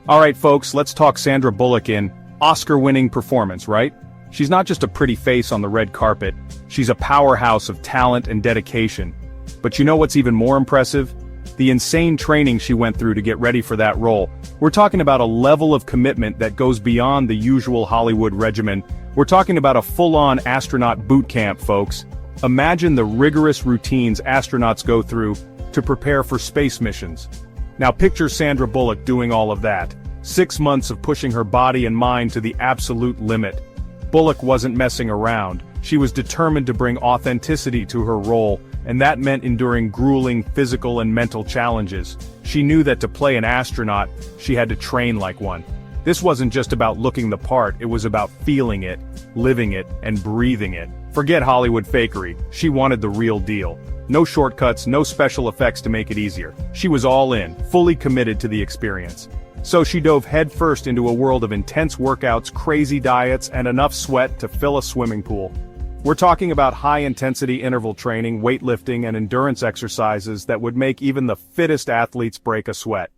Alright folks, let's talk Sandra Bullock in Oscar-winning performance, right? She's not just a pretty face on the red carpet, she's a powerhouse of talent and dedication. But you know what's even more impressive? The insane training she went through to get ready for that role. We're talking about a level of commitment that goes beyond the usual Hollywood regimen. We're talking about a full-on astronaut boot camp, folks. Imagine the rigorous routines astronauts go through to prepare for space missions. Now picture Sandra Bullock doing all of that. 6 months of pushing her body and mind to the absolute limit. Bullock wasn't messing around. She was determined to bring authenticity to her role, and that meant enduring grueling physical and mental challenges. She knew that to play an astronaut, she had to train like one. This wasn't just about looking the part, it was about feeling it, living it, and breathing it. Forget Hollywood fakery, she wanted the real deal. No shortcuts, no special effects to make it easier. She was all in, fully committed to the experience. So she dove headfirst into a world of intense workouts, crazy diets, and enough sweat to fill a swimming pool. We're talking about high-intensity interval training, weightlifting, and endurance exercises that would make even the fittest athletes break a sweat.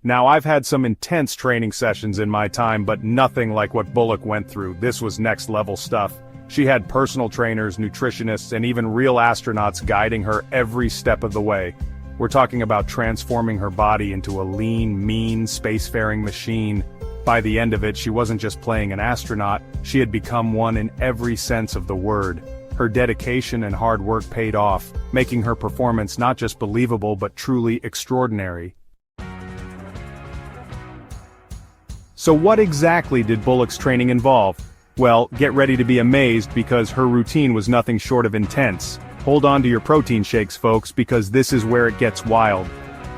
Now I've had some intense training sessions in my time, but nothing like what Bullock went through. This was next-level stuff. She had personal trainers, nutritionists, and even real astronauts guiding her every step of the way. We're talking about transforming her body into a lean, mean, spacefaring machine. By the end of it, she wasn't just playing an astronaut, she had become one in every sense of the word. Her dedication and hard work paid off, making her performance not just believable but truly extraordinary. So what exactly did Bullock's training involve? Well, get ready to be amazed because her routine was nothing short of intense. Hold on to your protein shakes, folks, because this is where it gets wild.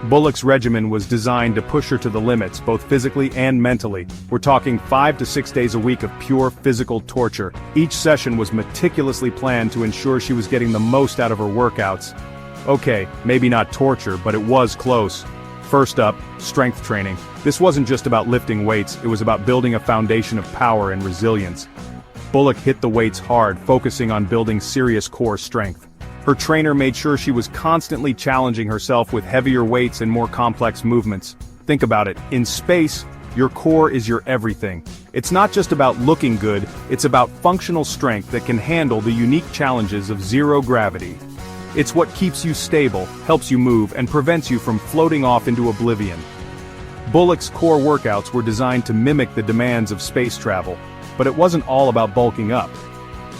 Bullock's regimen was designed to push her to the limits, both physically and mentally. We're talking 5 to 6 days a week of pure physical torture. Each session was meticulously planned to ensure she was getting the most out of her workouts. Okay, maybe not torture, but it was close. First up, strength training. This wasn't just about lifting weights, it was about building a foundation of power and resilience. Bullock hit the weights hard, focusing on building serious core strength. Her trainer made sure she was constantly challenging herself with heavier weights and more complex movements. Think about it, in space, your core is your everything. It's not just about looking good, it's about functional strength that can handle the unique challenges of zero gravity. It's what keeps you stable, helps you move, and prevents you from floating off into oblivion. Bullock's core workouts were designed to mimic the demands of space travel, but it wasn't all about bulking up.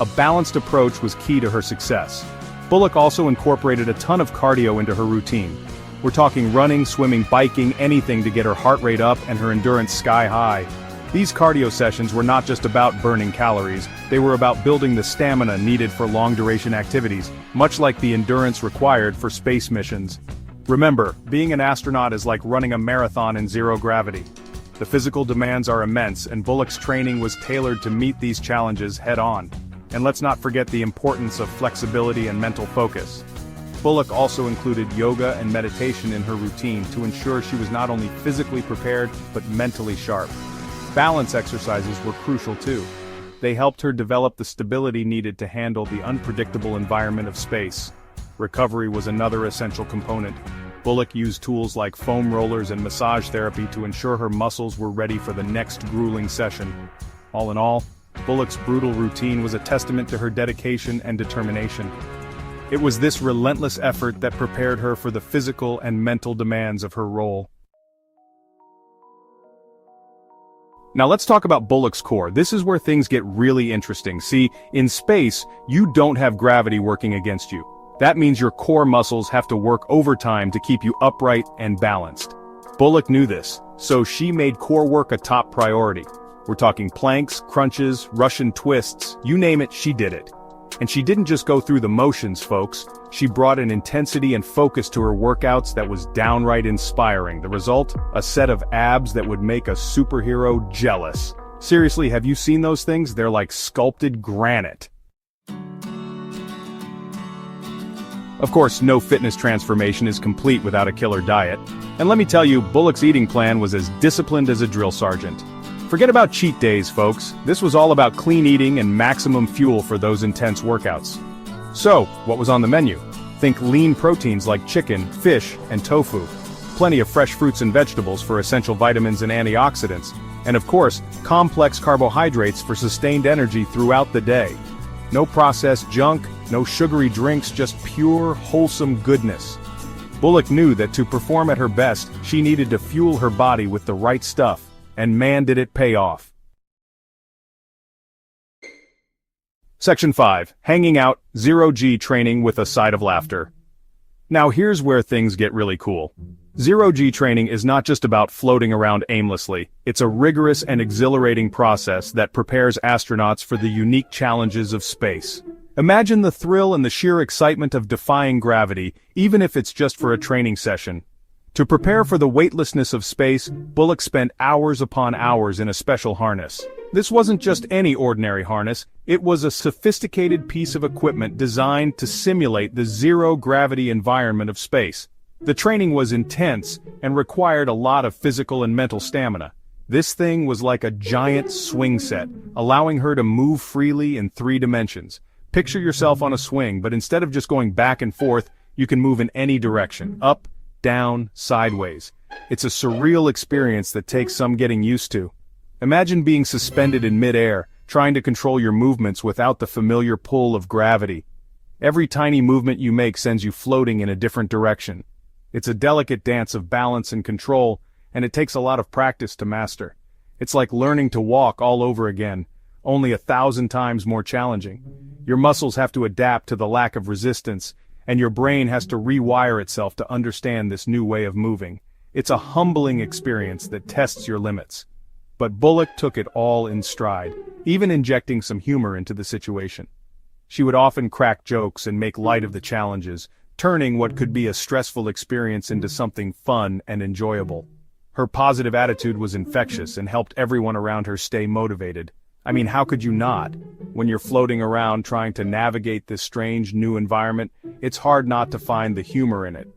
A balanced approach was key to her success. Bullock also incorporated a ton of cardio into her routine. We're talking running, swimming, biking, anything to get her heart rate up and her endurance sky high. These cardio sessions were not just about burning calories, they were about building the stamina needed for long-duration activities, much like the endurance required for space missions. Remember, being an astronaut is like running a marathon in zero gravity. The physical demands are immense, and Bullock's training was tailored to meet these challenges head-on. And let's not forget the importance of flexibility and mental focus. Bullock also included yoga and meditation in her routine to ensure she was not only physically prepared, but mentally sharp. Balance exercises were crucial too. They helped her develop the stability needed to handle the unpredictable environment of space. Recovery was another essential component. Bullock used tools like foam rollers and massage therapy to ensure her muscles were ready for the next grueling session. All in all, Bullock's brutal routine was a testament to her dedication and determination. It was this relentless effort that prepared her for the physical and mental demands of her role. Now let's talk about Bullock's core. This is where things get really interesting. See, in space, you don't have gravity working against you. That means your core muscles have to work overtime to keep you upright and balanced. Bullock knew this, so she made core work a top priority. We're talking planks, crunches, Russian twists, you name it, she did it. And she didn't just go through the motions, folks. She brought an intensity and focus to her workouts that was downright inspiring. The result? A set of abs that would make a superhero jealous. Seriously, have you seen those things? They're like sculpted granite. Of course, no fitness transformation is complete without a killer diet. And let me tell you, Bullock's eating plan was as disciplined as a drill sergeant. Forget about cheat days, folks. This was all about clean eating and maximum fuel for those intense workouts. So, what was on the menu? Think lean proteins like chicken, fish, and tofu. plenty of fresh fruits and vegetables for essential vitamins and antioxidants, and of course, complex carbohydrates for sustained energy throughout the day. No processed junk, no sugary drinks, just pure, wholesome goodness. Bullock knew that to perform at her best, she needed to fuel her body with the right stuff, and man did it pay off. Section 5. Hanging out, Zero-G training with a side of laughter. Now here's where things get really cool. Zero-G training is not just about floating around aimlessly, it's a rigorous and exhilarating process that prepares astronauts for the unique challenges of space. Imagine the thrill and the sheer excitement of defying gravity, even if it's just for a training session. To prepare for the weightlessness of space, Bullock spent hours upon hours in a special harness. This wasn't just any ordinary harness, it was a sophisticated piece of equipment designed to simulate the zero-gravity environment of space. The training was intense and required a lot of physical and mental stamina. This thing was like a giant swing set, allowing her to move freely in 3 dimensions. Picture yourself on a swing, but instead of just going back and forth, you can move in any direction, up, down, sideways. It's a surreal experience that takes some getting used to. Imagine being suspended in mid-air, trying to control your movements without the familiar pull of gravity. Every tiny movement you make sends you floating in a different direction. It's a delicate dance of balance and control, and it takes a lot of practice to master. It's like learning to walk all over again, only 1,000 times more challenging. Your muscles have to adapt to the lack of resistance, and your brain has to rewire itself to understand this new way of moving. It's a humbling experience that tests your limits. But Bullock took it all in stride, even injecting some humor into the situation. She would often crack jokes and make light of the challenges, turning what could be a stressful experience into something fun and enjoyable. Her positive attitude was infectious and helped everyone around her stay motivated. I mean, how could you not? When you're floating around trying to navigate this strange new environment, it's hard not to find the humor in it.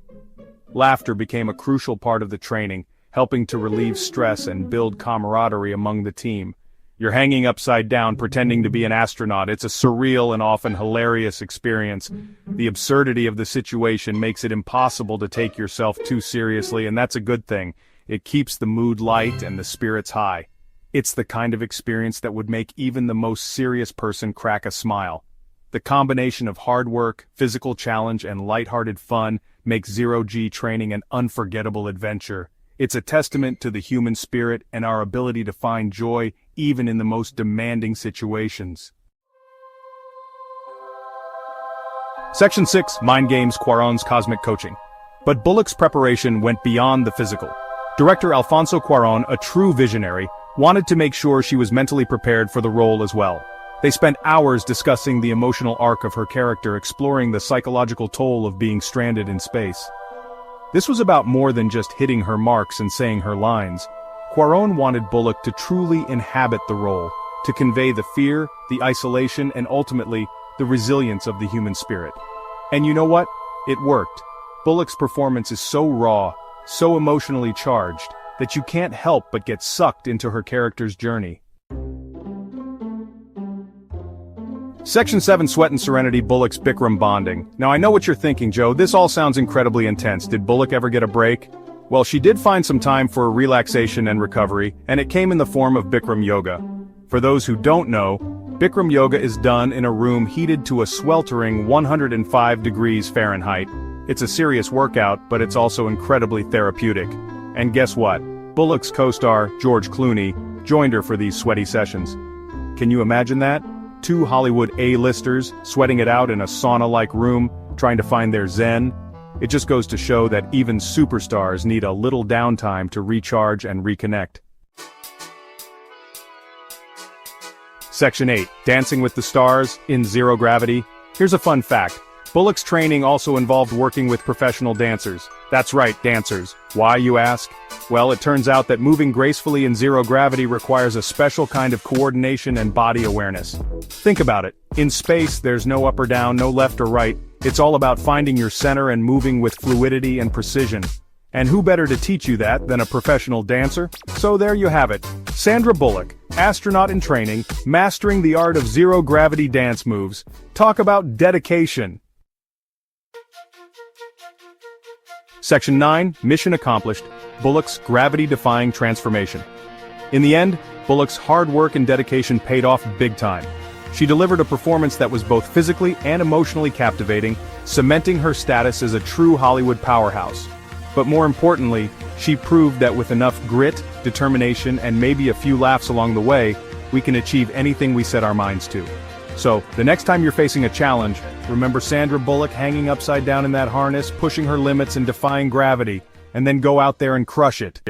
Laughter became a crucial part of the training, helping to relieve stress and build camaraderie among the team. You're hanging upside down pretending to be an astronaut. It's a surreal and often hilarious experience. The absurdity of the situation makes it impossible to take yourself too seriously, and that's a good thing. It keeps the mood light and the spirits high. It's the kind of experience that would make even the most serious person crack a smile. The combination of hard work, physical challenge, and lighthearted fun makes Zero-G training an unforgettable adventure. It's a testament to the human spirit and our ability to find joy even in the most demanding situations. Section 6. Mind Games, Cuarón's Cosmic Coaching. But Bullock's preparation went beyond the physical. Director Alfonso Cuarón, a true visionary, wanted to make sure she was mentally prepared for the role as well. They spent hours discussing the emotional arc of her character, exploring the psychological toll of being stranded in space. This was about more than just hitting her marks and saying her lines. Cuarón wanted Bullock to truly inhabit the role, to convey the fear, the isolation, and ultimately, the resilience of the human spirit. And you know what? It worked. Bullock's performance is so raw, so emotionally charged, that you can't help but get sucked into her character's journey. Section 7. Sweat and Serenity, Bullock's Bikram bonding. Now I know what you're thinking, Joe, this all sounds incredibly intense. Did Bullock ever get a break? Well, she did find some time for relaxation and recovery, and it came in the form of Bikram yoga. For those who don't know, Bikram yoga is done in a room heated to a sweltering 105 degrees Fahrenheit. It's a serious workout, but it's also incredibly therapeutic. And guess what? Bullock's co-star, George Clooney, joined her for these sweaty sessions. Can you imagine that? 2 Hollywood A-listers sweating it out in a sauna-like room, trying to find their zen. It just goes to show that even superstars need a little downtime to recharge and reconnect. Section 8. Dancing with the Stars in Zero Gravity. Here's a fun fact. Bullock's training also involved working with professional dancers. That's right, dancers. Why, you ask? Well, it turns out that moving gracefully in zero gravity requires a special kind of coordination and body awareness. Think about it. In space, there's no up or down, no left or right. It's all about finding your center and moving with fluidity and precision. And who better to teach you that than a professional dancer? So there you have it. Sandra Bullock, astronaut in training, mastering the art of zero-gravity dance moves. Talk about dedication. Section 9, Mission Accomplished, Bullock's Gravity-Defying Transformation. In the end, Bullock's hard work and dedication paid off big time. She delivered a performance that was both physically and emotionally captivating, cementing her status as a true Hollywood powerhouse. But more importantly, she proved that with enough grit, determination, and maybe a few laughs along the way, we can achieve anything we set our minds to. So, the next time you're facing a challenge, remember Sandra Bullock hanging upside down in that harness, pushing her limits and defying gravity, and then go out there and crush it.